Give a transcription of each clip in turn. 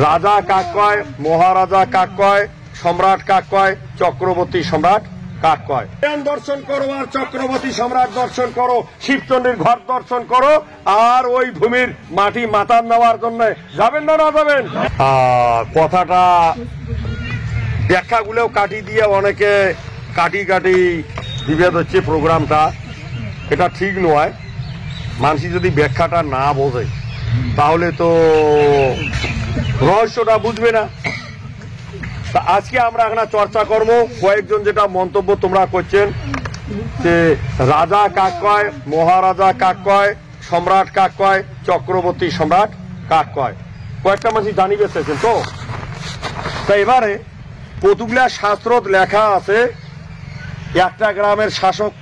রাজা কাক কয়, মহারাজা কাক কয়, সম্রাট কাক কয়, চক্রবর্তী সম্রাট কাক কয়। দর্শন করো আর চক্রবর্তী সম্রাট দর্শন করো, শিবচন্ডীর ঘর দর্শন করো, আর ওই ভূমির মাটি মাতার নেওয়ার জন্য যাবেন না যাবেন। কথাটা ব্যাখ্যাগুলোও কাটি দিয়ে অনেকে কাটি বিভেদ হচ্ছে প্রোগ্রামটা, এটা ঠিক নয়। মানুষ যদি ব্যাখ্যাটা না বোঝে তাহলে তো রহস্যটা বুঝবে না। তা আজকে আমরা একটা চর্চা করবো, কয়েকজন যেটা মন্তব্য তোমরা করছেন যে রাজা কাক কয়, মহারাজা কাক কয়, সম্রাট কাক কয়, চক্রবর্তী সম্রাট কাক কয়, কয়েকটা মানুষ জানিবে চেয়েছেন তো। তা এবারে কতগুলা শাস্ত্রত লেখা আছে একটা গ্রামের শাসক,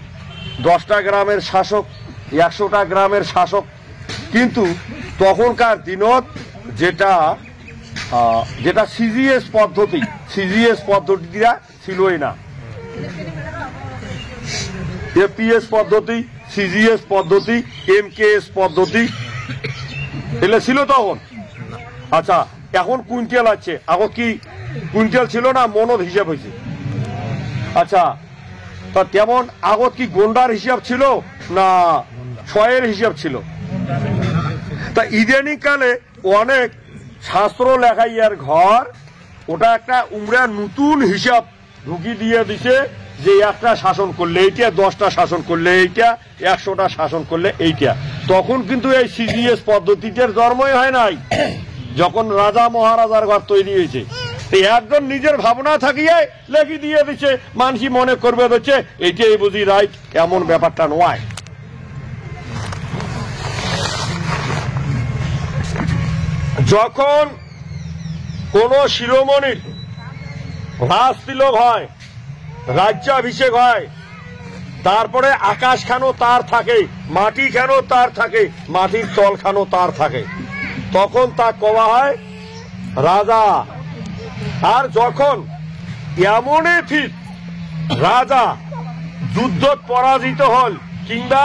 10টা গ্রামের শাসক, 100টা গ্রামের শাসক, কিন্তু তখনকার দিনত যেটা সিজিএস পদ্ধতিটা ছিলই না। এপিএস পদ্ধতি, সিজিএস পদ্ধতি, এমকেএস পদ্ধতি এগুলো ছিল তখন। আচ্ছা, এখন কুইন্টাল আছে, আগে কি কুইন্টাল ছিল না, মনদ হিসাব হয়েছে। আচ্ছা, তা তেমন আগত কি গন্ডার হিসাব ছিল না ছয়ের হিসাব ছিল? তা ইদানিং কালে অনেক শাস্ত্র লেখাইয়ার ঘর ওটা একটা উমরা নতুন হিসাব ঢুকি দিয়ে দিছে যে একটা শাসন করলে এইটা, 10টা শাসন করলে এইটা, 100টা শাসন করলে এইটা। তখন কিন্তু এই সিজিএস পদ্ধতিটার জন্মই হয় নাই, যখন রাজা মহারাজার ঘর তৈরি হয়েছে। একজন নিজের ভাবনা থাকিয়ে লেখি দিয়ে দিচ্ছে, মানুষই মনে করবে হচ্ছে এইটাই বুঝি রাইট, এমন ব্যাপারটা নয়। যখন কোন শিরোমণির রাজ তিলক হয়, রাজ্যাভিষেক হয়, তারপরে আকাশ খানো তার থাকে, মাটি খানো তার থাকে, মাটির তল খানো তার থাকে, তখন তা কওয়া হয় রাজা। আর যখন এমনই ঠিক রাজা যুদ্ধত পরাজিত হল কিংবা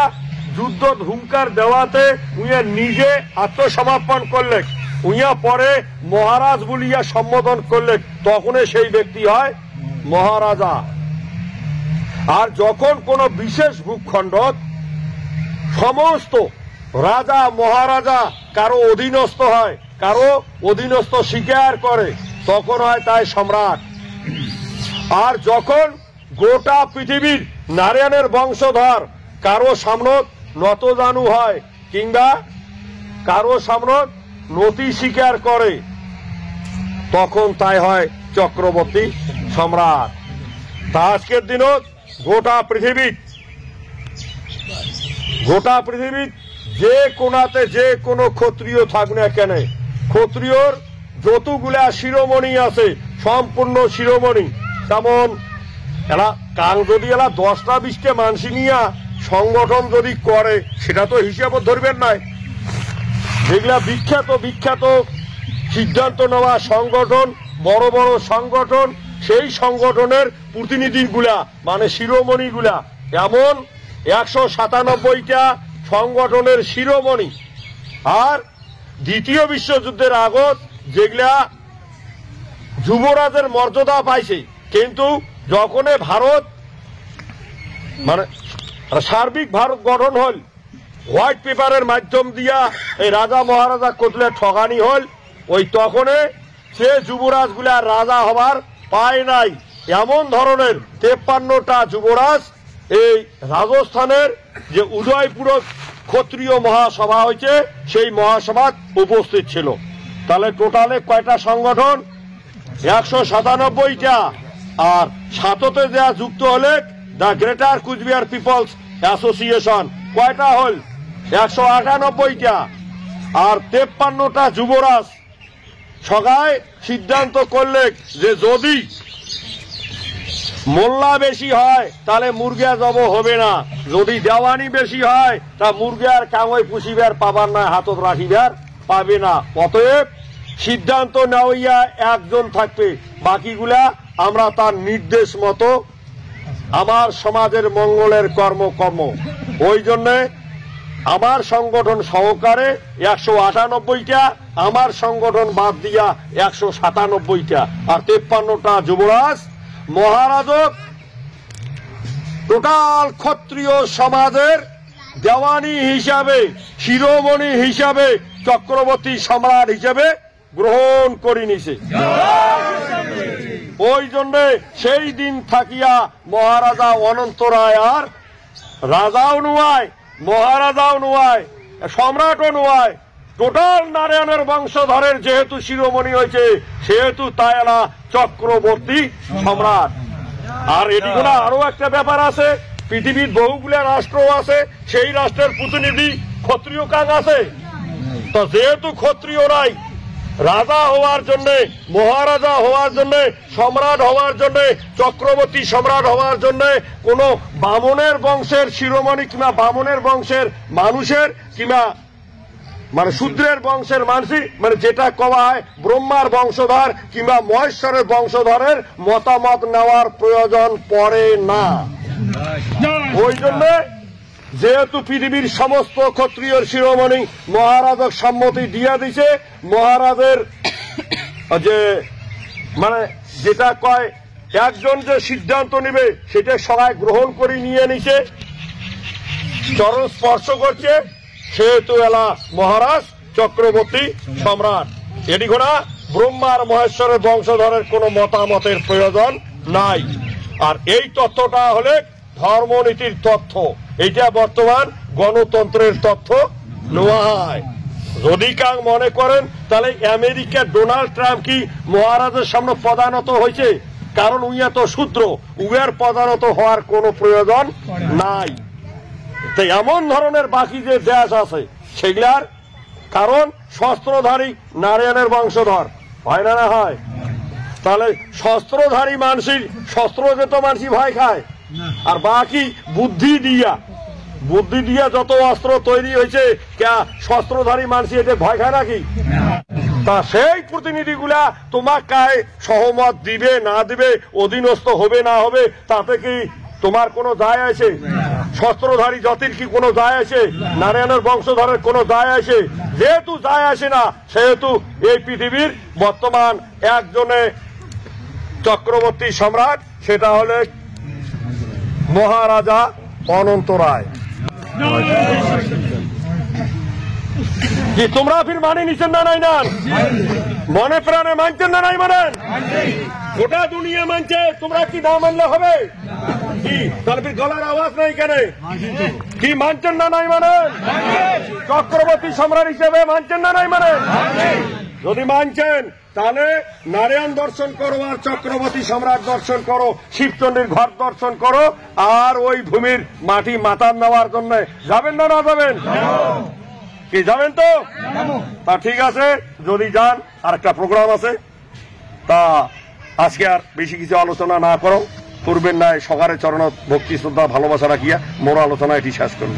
যুদ্ধত হুঙ্কার দেওয়াতে উইয়া নিজে আত্মসমর্পণ করলে, উইয়া পরে মহারাজ বলিয়া সম্বোধন করলে, তখন সেই ব্যক্তি হয় মহারাজা। আর যখন কোন বিশেষ ভূখণ্ডত সমস্ত রাজা মহারাজা কারো অধীনস্থ হয়, কারো অধীনস্থ স্বীকার করে, তখন হয় তাই সম্রাট। আর যখন গোটা পৃথিবীর নারায়ণের বংশধর কারো সামনত নতজানু হয় কিংবা কারো সামনত নতি স্বীকার করে, তখন তাই হয় চক্রবর্তী সম্রাট। তা আজকের দিনত গোটা পৃথিবীর যে কোনাতে যে কোনো ক্ষত্রিয় থাক না কেন, ক্ষত্রিয়র যতগুলা শিরোমণি আছে সম্পূর্ণ শিরোমণি, তেমন এরা কাং যদি এরা 10টা 20টা মানসি নিয়া সংগঠন যদি করে, সেটা তো হিসাবও ধরবেন নাই। যেগুলা বিখ্যাত সিদ্ধান্ত নেওয়া সংগঠন, বড় বড় সংগঠন, সেই সংগঠনের প্রতিনিধিগুলা মানে শিরোমণিগুলা এমন 197টা সংগঠনের শিরোমণি। আর দ্বিতীয় বিশ্বযুদ্ধের আগত যেগুলা যুবরাজের মর্যাদা পাইছে, কিন্তু যখন ভারত মানে সার্বিক ভারত গঠন হল, হোয়াইট পেপারের মাধ্যম দিয়া এই রাজা মহারাজা কতলে ঠগানি হল, ওই তখনে সে যুবরাজ গুলা রাজা হবার পায় নাই। এমন ধরনের 53টা যুবরাজ এই রাজস্থানের যে উদয়পুর ক্ষত্রিয় মহাসভা হয়েছে, সেই মহাসভাত উপস্থিত ছিল। তাহলে টোটালে কয়টা সংগঠন? 197টা। আর সাততে যা যুক্ত হলে the greater Coochbehar peoples association, কয়টা হল? 198টা। আর 53টা যুবরাজ সবাই সিদ্ধান্ত করলে যে যদি মোল্লা বেশি হয় তাহলে মুরগিয়া জব হবে না, যদি দেওয়ানি বেশি হয় তা মুরগিয়ার কামই পুষিবার পাবার না, হাতত রাখিবার পাবে না। অতএব সিদ্ধান্ত নেওয়া একজন থাকবে, বাকিগুলা আমরা তার নির্দেশ মতো আমার সমাজের মঙ্গলের কর্ম। ওই জন্যে আমার সংগঠন সহকারে 198টা, আমার সংগঠন বাদ দিয়া 197টা, আর 53টা যুবরাজ মহারাজক টোটাল ক্ষত্রিয় সমাজের দেওয়ানি হিসাবে, শিরোমণি হিসাবে, চক্রবর্তী সম্রাট হিসাবে গ্রহণ করে নিছে। ওই জন্য সেই দিন থাকিয়া মহারাজা অনন্ত রায় আর রাজাও নয়, মহারাজাও নয়, সম্রাটও নয়, টোটাল নারায়ণের বংশধরের যেহেতু শিরোমণি হয়েছে সেহেতু তাই এলা চক্রবর্তী সম্রাট। আর এদিকে আরো একটা ব্যাপার আছে, পৃথিবীর বহুগুলা রাষ্ট্র আছে, সেই রাষ্ট্রের প্রতিনিধি ক্ষত্রিয় কাজ আছে। তো যেহেতু ক্ষত্রিয়রাই রাজা হওয়ার জন্য, মহারাজা হওয়ার জন্য, সম্রাট হওয়ার জন্য, চক্রবর্তী সম্রাট হওয়ার জন্য কোন বামনের বংশের শিরোমণি কিংবা বামনের বংশের মানুষের কিংবা মানে শূদ্রের বংশের মানুষই মানে যেটা কওয়া হয় ব্রহ্মার বংশধর কিংবা মহেশ্বরের বংশধরের মতামত নেওয়ার প্রয়োজন পড়ে না। ওই জন্য যেহেতু পৃথিবীর সমস্ত ক্ষত্রিয় শিরোমণি মহারাজক সম্মতি দিয়ে দিছে, মহারাজের যে মানে যেটা কয় একজন যে সিদ্ধান্ত নেবে সেটা সবাই গ্রহণ করে নিয়ে নিছে, চরণ স্পর্শ করছে, সেহেতু এলা মহারাজ চক্রবর্তী সম্রাট। এটি ঘোড়া ব্রহ্মার মহেশ্বরের বংশধরের কোনো মতামতের প্রয়োজন নাই। আর এই তথ্যটা হলে ধর্মনীতির তথ্য, এইটা বর্তমান গণতন্ত্রের তথ্য নয়। যদি কাং মনে করেন তাহলে আমেরিকার ডোনাল্ড ট্রাম্প কি মহারাজের সামনে পদানত হয়েছে? কারণ উইয়া তো শূদ্র, উইয়ার পদানত হওয়ার কোনো প্রয়োজন নাই। তাই এমন ধরনের বাকি যে দেশ আছে সেগুলার কারণ শস্ত্রধারী নারায়ণের বংশধর হয় না, না হয়? তাহলে শস্ত্রধারী মানুষই শস্ত্রগত মানুষই ভয় খায়, আর বাকি বুদ্ধি দিয়া যত অস্ত্র তৈরি হয়েছে কে শস্ত্রধারী মানুষ এতে ভয় খায় নাকি? তা সেই প্রতিনিধিগুলা তোমাকে সহমত দিবে না দিবে, অধীনস্থ হবে না হবে, তাতে কি তোমার কোনো যায় আসে? শস্ত্রধারী জাতির কি কোনো যায় আসে? নারায়ণের বংশধরের কোনো যায় আসে? যেহেতু যায় আসে না, সেহেতু এই পৃথিবীর বর্তমান একজনে চক্রবর্তী সম্রাট, সেটা হলে মহারাজা অনন্ত রায়। কি তোমরা ফির মানে নিচ্ছেন না? নাই না মনে প্রাণে মানছেন না? নাই মানেন? গোটা দুনিয়া মানছে, তোমরা কি না মানলে হবে? কি তাহলে ফির গলার আওয়াজ নাই কেন? কি মানছেন না? নাই মানেন? চক্রবর্তী সম্রাট হিসেবে মানছেন না? নাই মানেন? যদি মানছেন তাহলে নারায়ণ দর্শন করো, আর চক্রবর্তী সম্রাট দর্শন করো, শিবচন্ডীর ঘর দর্শন করো, আর ওই ভূমির মাটি মাতার নেওয়ার জন্য যাবেন না? না যাবেন? কি যাবেন তো? তা ঠিক আছে, যদি যান। আর একটা প্রোগ্রাম আছে, তা আজকে আর বেশি কিছু আলোচনা না করো, করবেন না। সকালে চরণ ভক্তি শ্রদ্ধা ভালোবাসা রাখিয়া মোর আলোচনা এটি শেষ করুন।